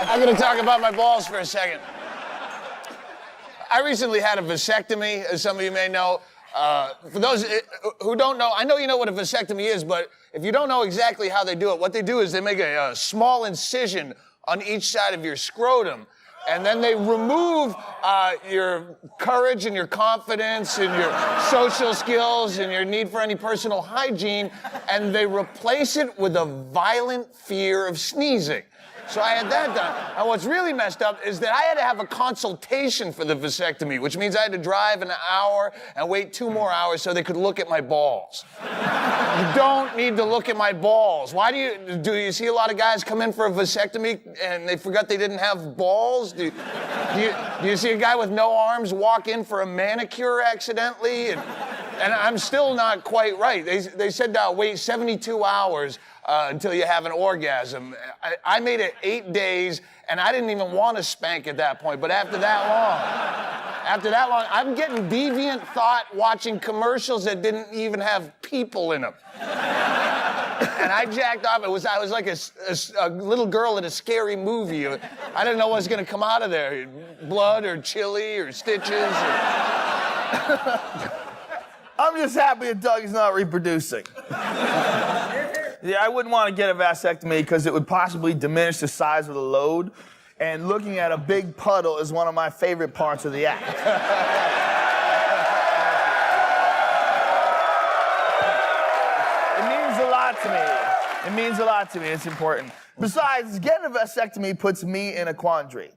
I'm going to talk about my balls for a second. I recently had a vasectomy, as some of you may know. For those who don't know, I know you know what a vasectomy is, but if you don't know exactly how they do it, what they do is they make a small incision on each side of your scrotum, and then they remove your courage and your confidence and your social skills and your need for any personal hygiene, and they replace it with a violent fear of sneezing. So I had that done. And what's really messed up is that I had to have a consultation for the vasectomy, which means I had to drive an hour and wait 2 more hours so they could look at my balls. You don't need to look at my balls. Why do you see a lot of guys come in for a vasectomy and they forgot they didn't have balls? Do you see a guy with no arms walk in for a manicure accidentally? And I'm still not quite right. They said wait 72 hours until you have an orgasm. I made it 8 days, and I didn't even want to spank at that point, but after that long, I'm getting deviant thought watching commercials that didn't even have people in them. And I jacked off. I was like a little girl in a scary movie. I didn't know what was going to come out of there. Blood or chili or stitches. I'm just happy that Doug is not reproducing. Yeah, I wouldn't want to get a vasectomy because it would possibly diminish the size of the load, and looking at a big puddle is one of my favorite parts of the act. It means a lot to me. It means a lot to me. It's important. Besides, getting a vasectomy puts me in a quandary.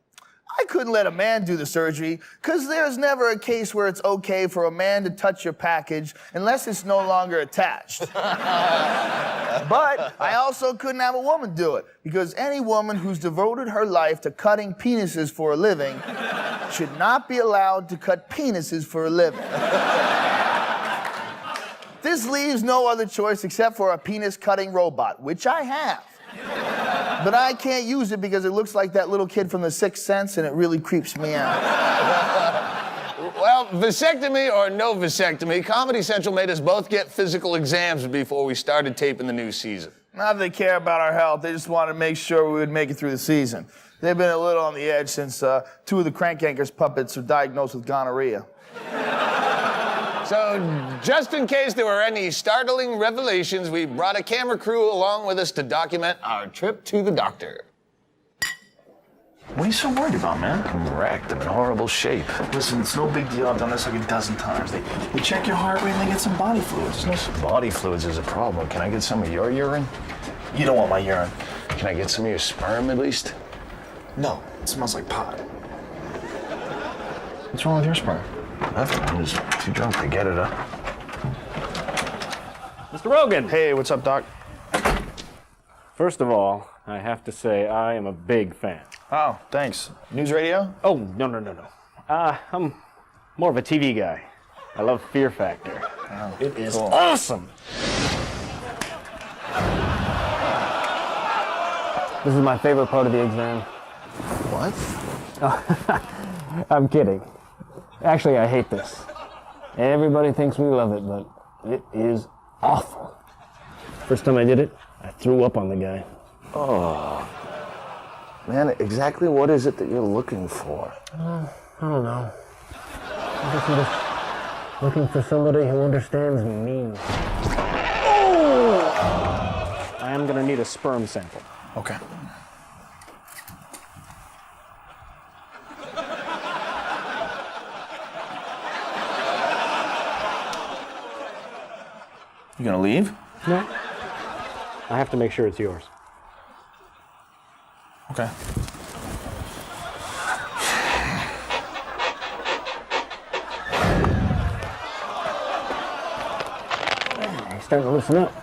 I couldn't let a man do the surgery because there's never a case where it's okay for a man to touch your package unless it's no longer attached. But I also couldn't have a woman do it because any woman who's devoted her life to cutting penises for a living should not be allowed to cut penises for a living. This leaves no other choice except for a penis-cutting robot, which I have. But I can't use it because it looks like that little kid from The Sixth Sense, and it really creeps me out. Well, vasectomy or no vasectomy, Comedy Central made us both get physical exams before we started taping the new season. Not that they care about our health, they just wanted to make sure we would make it through the season. They've been a little on the edge since 2 of the Crank Yankers puppets were diagnosed with gonorrhea. So, just in case there were any startling revelations, we brought a camera crew along with us to document our trip to the doctor. What are you so worried about, man? I'm wrecked. I'm in horrible shape. Listen, it's no big deal. I've done this like a dozen times. They check your heart rate and they get some body fluids. Body fluids is a problem. Can I get some of your urine? You don't want my urine. Can I get some of your sperm at least? No, it smells like pot. What's wrong with your sperm? Nothing. I'm just too drunk to get it up. Mr. Rogan. Hey, what's up, Doc? First of all, I have to say I am a big fan. Oh, thanks. News radio? Oh, no. I'm more of a TV guy. I love Fear Factor. Oh, it is cool. awesome. This is my favorite part of the exam. What? Oh, I'm kidding. Actually, I hate this. Everybody thinks we love it, but it is awful. First time I did it, I threw up on the guy. Oh. Man, exactly what is it that you're looking for? I don't know. I guess I'm just looking for somebody who understands me. Oh! I am gonna need a sperm sample. Okay. You gonna leave? No. I have to make sure it's yours. Okay. He's starting to loosen up.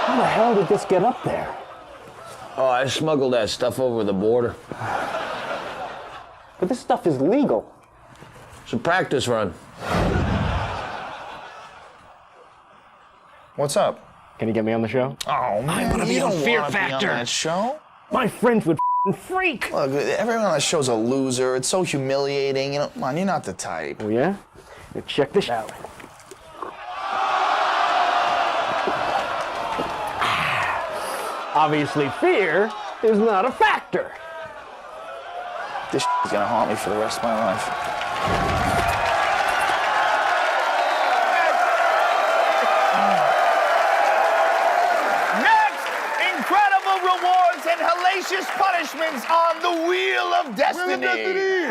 How the hell did this get up there? Oh, I smuggled that stuff over the border. But this stuff is legal. It's a practice run. What's up? Can you get me on the show? Oh man, gonna be you on don't Fear wanna be Factor. on that show. My friends would freak. Look, everyone on that show's a loser. It's so humiliating. You know, come on, you're not the type. Oh, yeah? Now check this out. Obviously, fear is not a factor. This is gonna haunt me for the rest of my life. Next, incredible rewards and hellacious punishments on the Wheel of Destiny.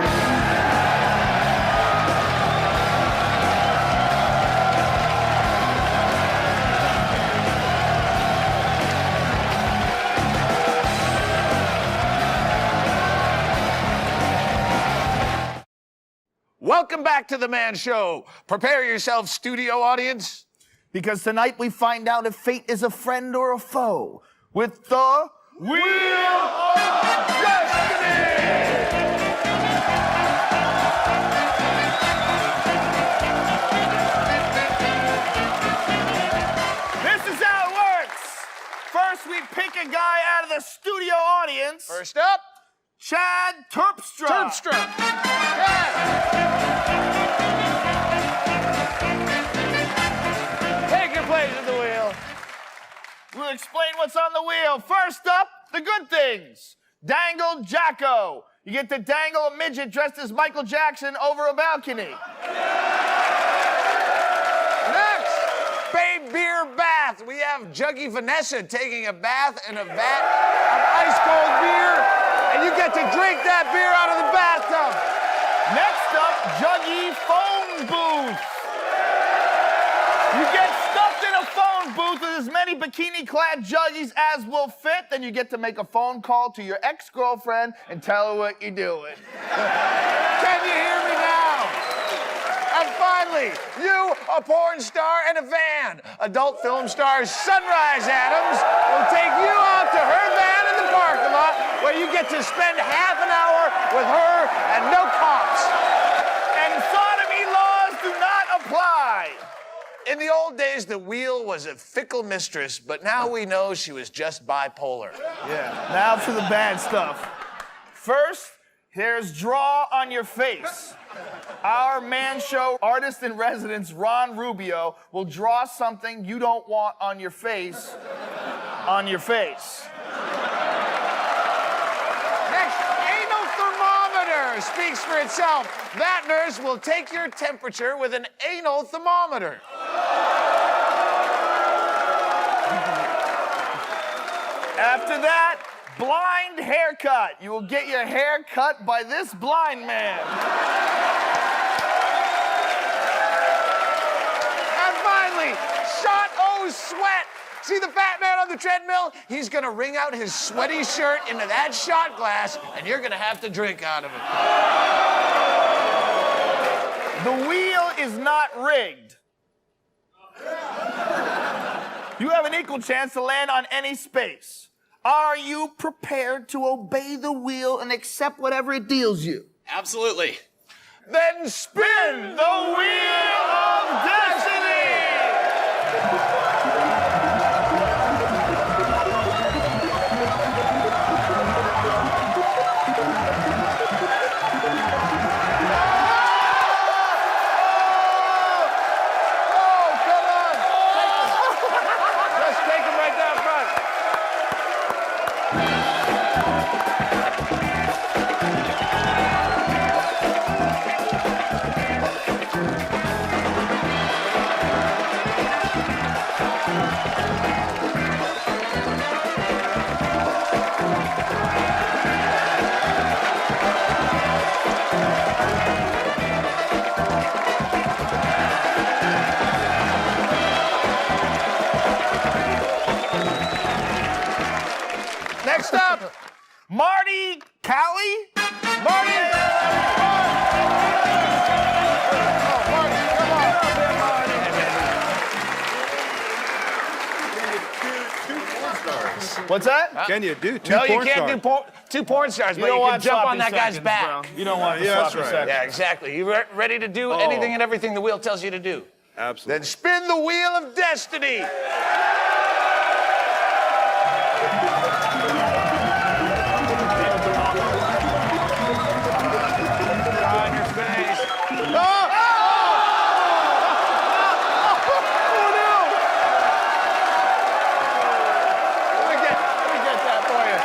Welcome back to The Man Show. Prepare yourself, studio audience. Because tonight we find out if fate is a friend or a foe with the Wheel of Destiny! This is how it works. First, we pick a guy out of the studio audience. First up, Chad Terpstra. Terpstra. Chad. Take your place at the wheel. We'll explain what's on the wheel. First up, the good things. Dangle Jacko. You get to dangle a midget dressed as Michael Jackson over a balcony. Next, Babe Beer Bath. We have Juggy Vanessa taking a bath in a vat of ice cold beer, and you get to drink that beer out of the bathtub. Next up, Juggy Phone Booth. You get stuffed in a phone booth with as many bikini-clad juggies as will fit, then you get to make a phone call to your ex-girlfriend and tell her what you're doing. Can you hear me now? And finally, you, a porn star and a van. Adult film star Sunrise Adams will take you out to her van in the parking lot where you get to spend half an hour with her and no cops. And sodomy laws do not apply. In the old days, the wheel was a fickle mistress, but now we know she was just bipolar. Yeah, now for the bad stuff. First, there's draw on your face. Our Man Show artist in residence, Ron Rubio, will draw something you don't want on your face on your face. Next, anal thermometer speaks for itself. That nurse will take your temperature with an anal thermometer. After that, blind haircut. You will get your hair cut by this blind man. And finally, shot O sweat. See the fat man on the treadmill? He's gonna wring out his sweaty shirt into that shot glass, and you're gonna have to drink out of it. The wheel is not rigged. You have an equal chance to land on any space. Are you prepared to obey the wheel and accept whatever it deals you? Absolutely. Then spin The Wheel of Destiny! Oh, come on! Just take him right down front. Marty Callie? Marty! What's that? Can you do two No, you porn can't stars? do two porn stars, but you don't can want jump on sloppy that guy's seconds, back. bro. You don't want Yeah, that's sloppy right. seconds. Yeah, exactly. You ready to do anything and everything the wheel tells you to do? Absolutely. Then spin the wheel of destiny. On your face. Let me get that for you.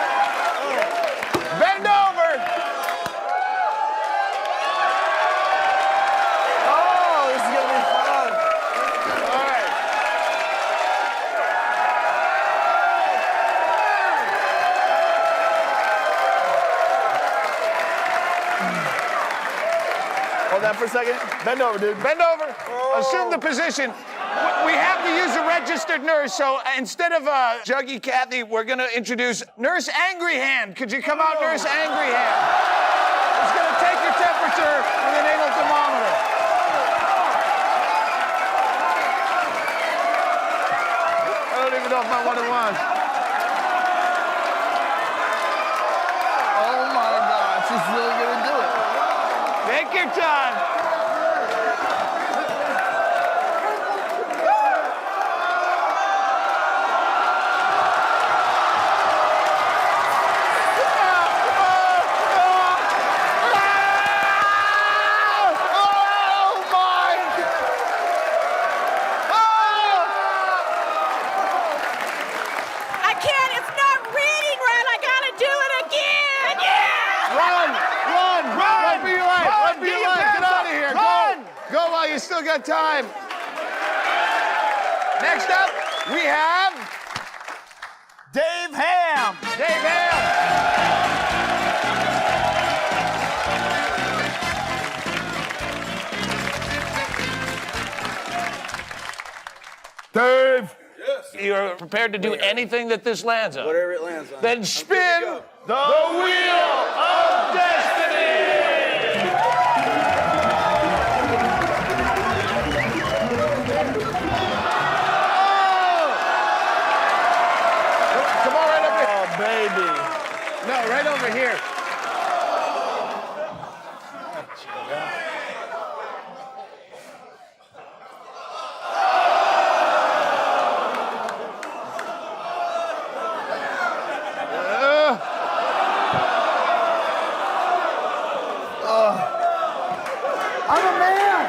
Bend over. Oh, this is gonna be fun. All right. Hold that for a second. Bend over, dude. Bend over. Assume the position. We have to use a registered nurse, so instead of Juggy Kathy, we're gonna introduce Nurse Angry Hand. Could you come out, Nurse Angry Hand? It's gonna take your temperature with an anal thermometer. I don't even know if I want to watch. Oh my gosh, this is really gonna do it. Take your time. I can't. It's not reading right. I gotta do it again. Yeah. Run! Run for your life! Run for your life! Get out of here! Go while you still got time. Next up, we have Dave Ham. Dave Hale. Dave. You're prepared to do anything that this lands on. Whatever it lands on. Then spin go. the wheel of destiny. Come on, right up here. Oh, baby. No, right over here. I'm a man.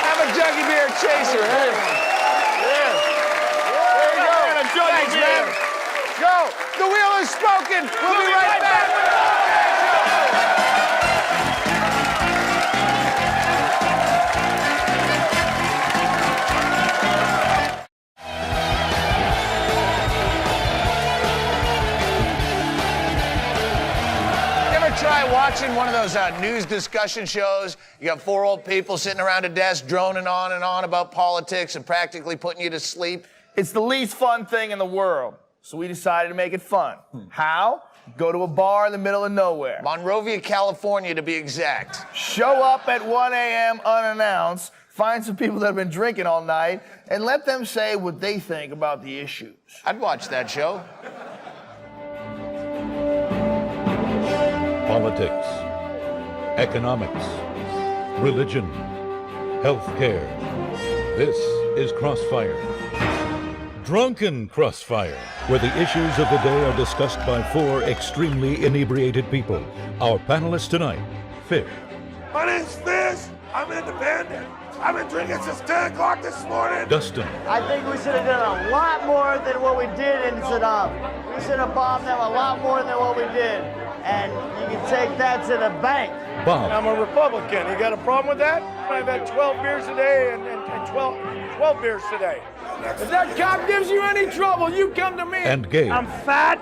I'm a Juggy Beer chaser. Hey. Yeah. There you go. Thanks, man. Go. The wheel has spoken. We'll be right back. Ever try watching one of those news discussion shows? You got four old people sitting around a desk droning on and on about politics and practically putting you to sleep. It's the least fun thing in the world, so we decided to make it fun. How? Go to a bar in the middle of nowhere. Monrovia, California, to be exact. Show up at 1 a.m. unannounced, find some people that have been drinking all night, and let them say what they think about the issues. I'd watch that show. Politics, economics, religion, healthcare. This is Crossfire. Drunken Crossfire, where the issues of the day are discussed by four extremely inebriated people. Our panelists tonight, Fish. My name's Fish. I'm independent. I've been drinking since 10 o'clock this morning. Dustin. I think we should have done a lot more than what we did in Saddam. We should have bombed them a lot more than what we did. And you can take that to the bank. Bob. I'm a Republican. You got a problem with that? I've had 12 beers a day and 12 beers today. If that cop gives you any trouble, you come to me. And Gabe. I'm fat.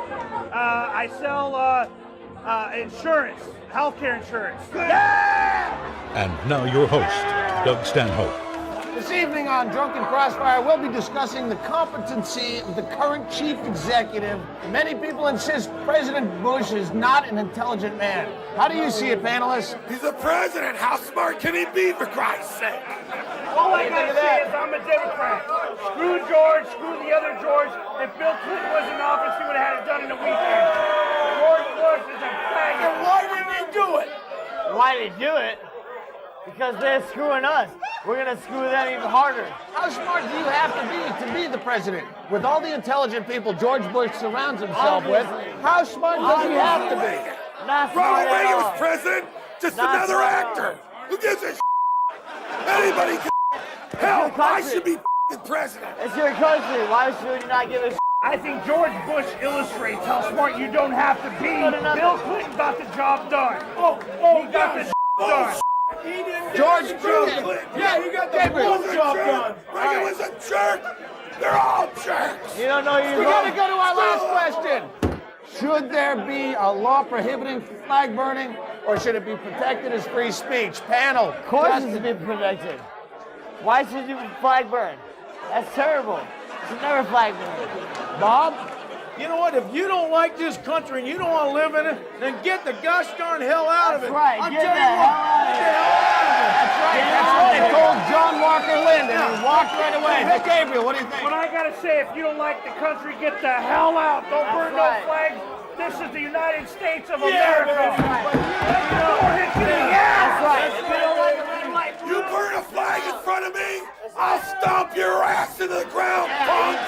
I sell insurance, healthcare insurance. Yeah! And now your host, Doug Stanhope. This evening on Drunken Crossfire, we'll be discussing the competency of the current chief executive. Many people insist President Bush is not an intelligent man. How do you see it, panelists? He's a president. How smart can he be, for Christ's sake? All I gotta say is I'm a Democrat. Screw George, screw the other George. If Bill Clinton was in office, he would have had it done in a weekend. George Bush is a faggot. And why didn't he do it? Why did they do it? Because they're screwing us. We're gonna screw them even harder. How smart do you have to be the president? With all the intelligent people George Bush surrounds himself with, how smart does he have to be? Not smart Ronald at Reagan all. was president, just Not another smart. actor. Who gives a Anybody can hell, I should be president. It's your country. Why should you not give a I think George Bush illustrates how smart you don't have to be. Bill Clinton got the job done. He got the done. He didn't George get Bush. Yeah, he got the job done. Reagan was a jerk. They're all jerks. You don't know you're We gotta go to our last question. Should there be a law prohibiting flag burning, or should it be protected as free speech? Panel. Of course it's to be protected. Why should you flag burn? That's terrible. You should never flag burn. Bob? You know what? If you don't like this country and you don't want to live in it, then get the gosh darn hell out of it. That's right. I'm Get telling the you hell what, out of get the it. hell out of it. That's right. That's what they told John Walker Lind, and he walked right away. Hey, Gabriel, what do you think? What I gotta say, if you don't like the country, get the hell out. Don't burn right. no flags. This is the United States of America. That's right. That's right. If you don't like it, let them like You burn a flag in front of me, I'll stomp your ass into the ground, punk.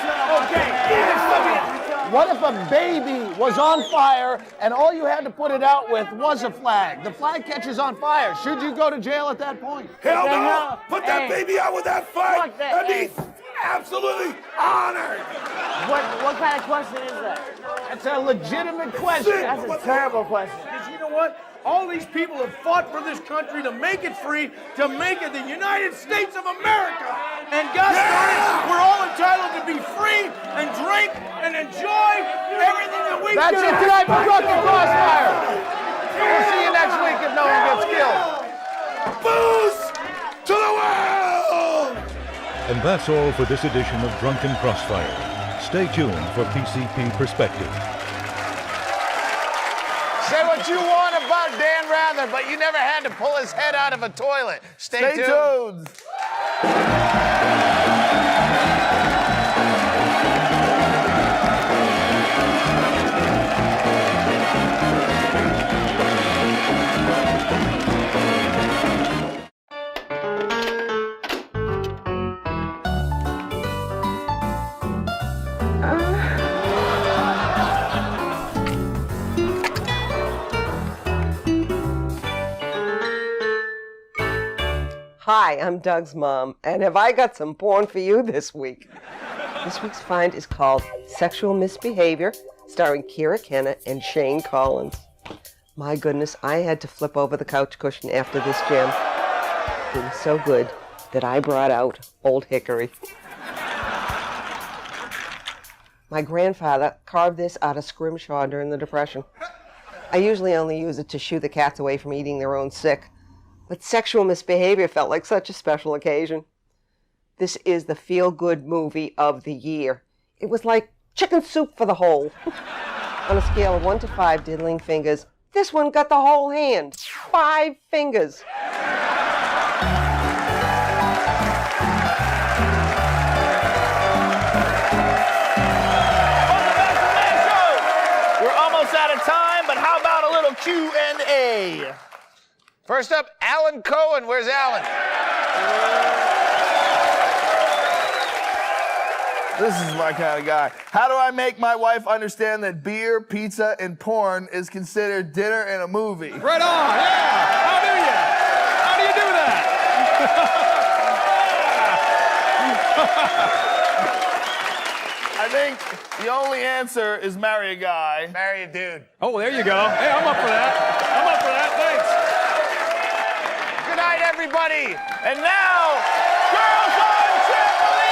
What if a baby was on fire and all you had to put it out with was a flag? The flag catches on fire. Should you go to jail at that point? Hell the no! hell? Put that Hey. baby out with that flag. Fuck that, That'd be absolutely honored. What kind of question is that? That's a legitimate question. That's a terrible question. Because you know what? All these people have fought for this country to make it free, to make it the United States of America. And gosh darn it, we're all entitled to be free and drink and enjoy everything that we That's do. it tonight for Drunken Crossfire. We'll see you next week if no one gets killed. Booze to the world! And that's all for this edition of Drunken Crossfire. Stay tuned for PCP Perspective. Say what you want about Dan Rather, but you never had to pull his head out of a toilet. Stay tuned. Hi, I'm Doug's mom, and have I got some porn for you this week? This week's find is called Sexual Misbehavior, starring Kira Kenna and Shane Collins. My goodness, I had to flip over the couch cushion after this, Jim. It was so good that I brought out Old Hickory. My grandfather carved this out of scrimshaw during the Depression. I usually only use it to shoo the cats away from eating their own sick. But sexual misbehavior felt like such a special occasion. This is the feel-good movie of the year. It was like chicken soup for the whole. On a scale of 1 to 5 diddling fingers, this one got the whole hand. 5 fingers. We're almost out of time, but how about a little Q&A? First up, Alan Cohen. Where's Alan? This is my kind of guy. How do I make my wife understand that beer, pizza, and porn is considered dinner and a movie? Right on, yeah. How do you? How do you do that? I think the only answer is marry a guy. Marry a dude. Oh, there you go. Hey, I'm up for that. I'm up for that. Thanks. Good night, everybody. And now, Girls on Trampoline!